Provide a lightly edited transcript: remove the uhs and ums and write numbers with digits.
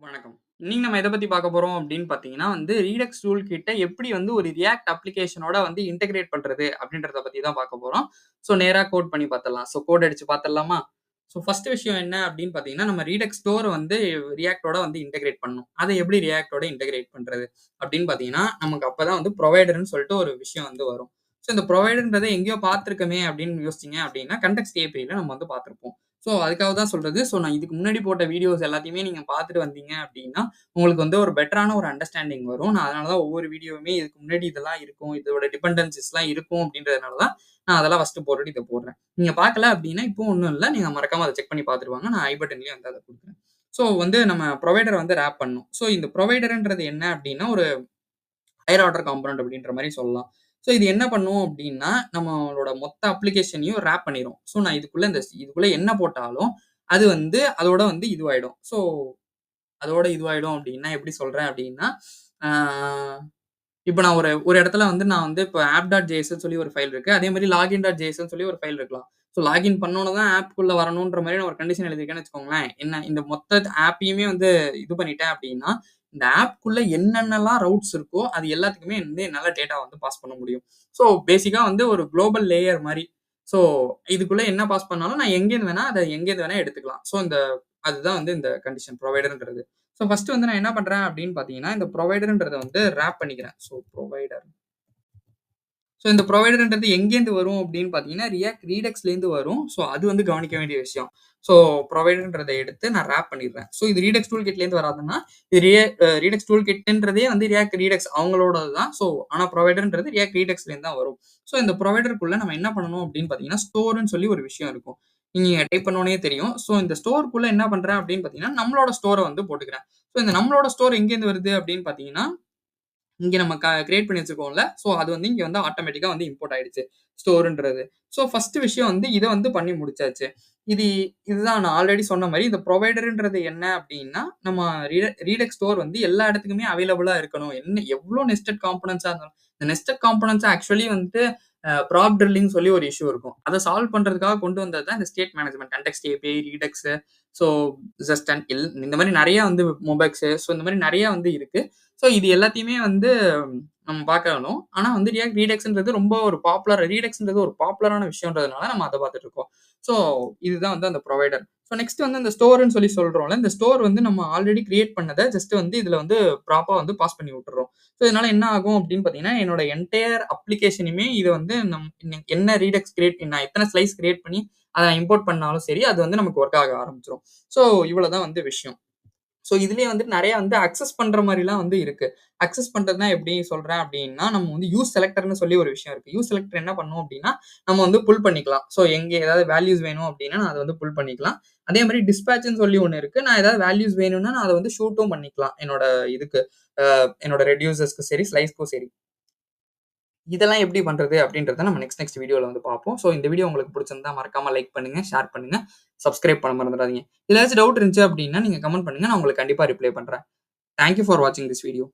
வணக்கம். இன்னைக்கு நம்ம எத பத்தி பார்க்க போறோம் அப்படின்னு பார்த்தீங்கன்னா Redux டூல் கிட்ட எப்படி ஒரு React அப்ளிகேஷனோட இன்டகிரேட் பண்றது அப்படின்றத பத்தி தான் பார்க்க போறோம். நேரா கோட் பண்ணி பார்த்துடலாம். கோட் அடிச்சு பார்த்துடலாமா? ஃபர்ஸ்ட் விஷயம் என்ன அப்படின்னு பார்த்தீங்கன்னா, நம்ம Redux ஸ்டோர் Reactஓட இன்டகிரேட் பண்ணணும். அத எப்படி Reactஓட இன்டகிரேட் பண்றது அப்படின்னு பார்த்தீங்கன்னா, நமக்கு அப்பதான் புரொவைடர்ன்னு சொல்லிட்டு ஒரு விஷயம் வரும். இந்த புரொவைடர்ன்றத எங்கேயோ பார்த்திருக்கோமே அப்படின்னு யோசிச்சீங்க அப்படின்னா, கன்டெக்ஸ்ட் APIல நம்ம பார்த்திருப்போம். அதுக்காக தான் சொல்றது. நான் இதுக்கு முன்னாடி போட்ட வீடியோஸ் எல்லாத்தையுமே நீங்க பார்த்துட்டு வந்தீங்க அப்டின்னா, உங்களுக்கு ஒரு பெட்டரான ஒரு அண்டர்ஸ்டாண்டிங் வரும். நான் அதனால தான் ஒவ்வொரு வீடியோவுமே இதுக்கு முன்னாடி இதெல்லாம் இருக்கும். இதோட டிபெண்டன்சிஸ்லாம் இருக்கும் அப்டின்றதுனால தான் நான் அதெல்லாம் ஃபர்ஸ்ட்டு போட்டுட்டு இத போடுறேன். நீங்க பார்க்கல அப்டின்னா, இப்போ ஒண்ணும் இல்ல. நீங்க மறக்காம அத செக் பண்ணி பார்த்துட்டு வாங்க. நான் ஐ பட்டன்லயும் அத குடுக்குறேன். நம்ம புரொவைடர ராப் பண்ணணும். இந்த புரொவைடர்ன்றது என்ன அப்டின்னா, ஒரு ஹையர் ஆர்டர் காம்போனன்ட் அப்படின்ற மாரி சொல்லலாம். இது என்ன பண்ணும் அப்படின்னா, நம்மளோட மொத்த அப்ளிகேஷனையும் ராப் பண்ணிரும். நான் இதுக்குள்ள என்ன போட்டாலும், அது அதோட இதுவாயிடும். அதோட இதுவாயிடும் அப்படின்னா, எப்படி சொல்றேன் அப்படின்னா, ஆ இப்ப நான் ஒரு ஒரு இடத்துல நான் இப்ப app.jsன்னு சொல்லி ஒரு ஃபைல் இருக்கு. அதே மாரி login.jsன்னு சொல்லி ஒரு ஃபைல் இருக்கலாம். லாகின் பண்ணோன தான் ஆப்க்குள்ள வரணுன்ற மாரி நான் ஒரு கண்டிஷன் எழுதியிருக்கேன்னு வச்சுக்கோங்களேன். என்ன இந்த மொத்த ஆப்பையுமே இது பண்ணிட்டேன் அப்படின்னா, இந்த ஆப்க்குள்ள என்னென்னலாம் ரவுட்ஸ் இருக்கோ, அது எல்லாத்துக்குமே என்னால டேட்டா பாஸ் பண்ண முடியும். பேசிக்கா ஒரு குளோபல் லேயர் மாரி. ஸோ இதுக்குள்ள என்ன பாஸ் பண்ணாலும் நான் எங்கேருந்து வேணா எடுத்துக்கலாம். அதுதான் இந்த கண்டிஷன் புரொவைடர்ன்றது. ஃபர்ஸ்ட் நான் என்ன பண்றேன் அப்படின்னு பார்த்தீங்கன்னா, இந்த புரொவைடர்ன்றத ராப் பண்ணிக்கிறேன். புரொவைடர். இந்த புரொவைடர்ன்றது எங்கேருந்து வரும் அப்படின்னு பார்த்தீங்கன்னா, React Redux வரும். அது கவனிக்க வேண்டிய விஷயம். புரொவைடர்ன்றத எடுத்து நான் ராப் பண்ணிடுறேன். இது Redux டூல் கிட்லேருந்து வராதுன்னா, இது Redux டூல் கிட்ன்றதே React Redux அவங்களோடது தான். ஆனா புரொவைடர்ன்றது React Reduxலேருந்து தான் வரும். இந்த புரொவைடருக்குள்ள நம்ம என்ன பண்ணணும் அப்படின்னு பார்த்தீங்கன்னா, ஸ்டோர்ன்னு சொல்லி ஒரு விஷயம் இருக்கும். நீங்க டைப் பண்ணோனே தெரியும். இந்த ஸ்டோர்க்குள்ள என்ன பண்றேன் அப்படின்னு பார்த்தீங்கன்னா, நம்மளோட ஸ்டோர போட்டுக்கிறேன். இந்த நம்மளோட ஸ்டோர் எங்கேருந்து வருது அப்படின்னு பார்த்தீங்கன்னா, இங்க நம்ம கிரியேட் பண்ணி வச்சிருக்கோம்ல. அது இங்க ஆட்டோமேட்டிக்கா இம்போர்ட் ஆயிடுச்சு. ஸ்டோர்ன்றது. ஃபர்ஸ்ட் விஷயம் இத பண்ணி முடிச்சாச்சு. இதுதான் நான் ஆல்ரெடி சொன்ன மாரி இந்த புரொவைடர்ன்றது என்ன அப்டின்னா, நம்ம Redux ஸ்டோர் எல்லா இடத்துக்குமே அவைலபிளா இருக்கணும். எவ்ளோ நெஸ்டட் காம்போனன்ட்ஸா இருந்தாலும். இந்த nested components actually prop drilling சொல்லி ஒரு இஷ்யூ இருக்கும். அத சால்வ் பண்றதுக்காக கொண்டு வந்தது தான் இந்த state management, context API, Redux, so just இந்த மாரி நெறைய மொபெக்ஸ், இந்த மாரி நெறைய இருக்கு. இது எல்லாத்தையுமே நம்ம பார்க்கணும். ஆனா React Redux ரொம்ப ஒரு Redux ஒரு பாப்புலரான விஷயம்ன்றதுனால நம்ம அத பார்த்துட்டு இருக்கோம். ஸோ இதுதான் அந்த புரொவைடர். நெக்ஸ்ட் இந்த ஸ்டோர்ன்னு சொல்லி சொல்றோம்ல. இந்த ஸ்டோர் நம்ம ஆல்ரெடி கிரியேட் பண்ணத ஜஸ்ட் இதுல ப்ராப்பரா பாஸ் பண்ணி விட்டுர்றோம். இதனால என்ன ஆகும் அப்படின்னு பார்த்தீங்கன்னா, என்னோட என்டயர் அப்ளிகேஷனுமே இது என்ன Redux நான் எத்தன ஸ்லைஸ் கிரியேட் பண்ணி அத இம்போர்ட் பண்ணாலும் சரி, அது நமக்கு ஒர்க் ஆக ஆரம்பிச்சுரும். இவ்வளவுதான் விஷயம். இதுலயே நெறைய அக்சஸ் பண்ற மாரிலாம் இருக்கு. அக்சஸ் பண்றதுன்னா எப்படி சொல்றேன் அப்படின்னா, நம்ம யூஸ் செலக்டர்ன்னு சொல்லி ஒரு விஷயம் இருக்கு. யூஸ் செலக்டர் என்ன பண்ணும் அப்படின்னா, நம்ம புல் பண்ணிக்கலாம். எங்க ஏதாவது வேல்யூஸ் வேணும் அப்படின்னா, நான் அத புல் பண்ணிக்கலாம். அதே மாரி டிஸ்பேட்ச்ன்னு சொல்லி ஒண்ணு இருக்கு. நான் ஏதாவது வேல்யூஸ் வேணும்னா, நான் அத ஷூட்டும் பண்ணிக்கலாம். இதுக்கு என்னோட ரெட்யூசர்ஸ்க்கு சரி, ஸ்லைஸ்க்கும் சரி. இதெல்லாம் எப்படி பண்றது அப்படின்றத நம்ம நெக்ஸ்ட் வீடியோல பார்ப்போம். இந்த வீடியோ உங்களுக்கு பிடிச்சிருந்தா மறக்காம லைக் பண்ணுங்க, ஷேர் பண்ணுங்க, சப்ஸ்கிரைப் பண்ண மறந்துடாதீங்க. ஏதாச்சும் டவுட் இருந்துச்சு அப்படின்னா நீங்க கமெண்ட் பண்ணுங்க. நான் உங்களுக்கு கண்டிப்பா ரிப்ளை பண்றேன். தேங்க் யூ ஃபார் வாட்சிங் திஸ் வீடியோ.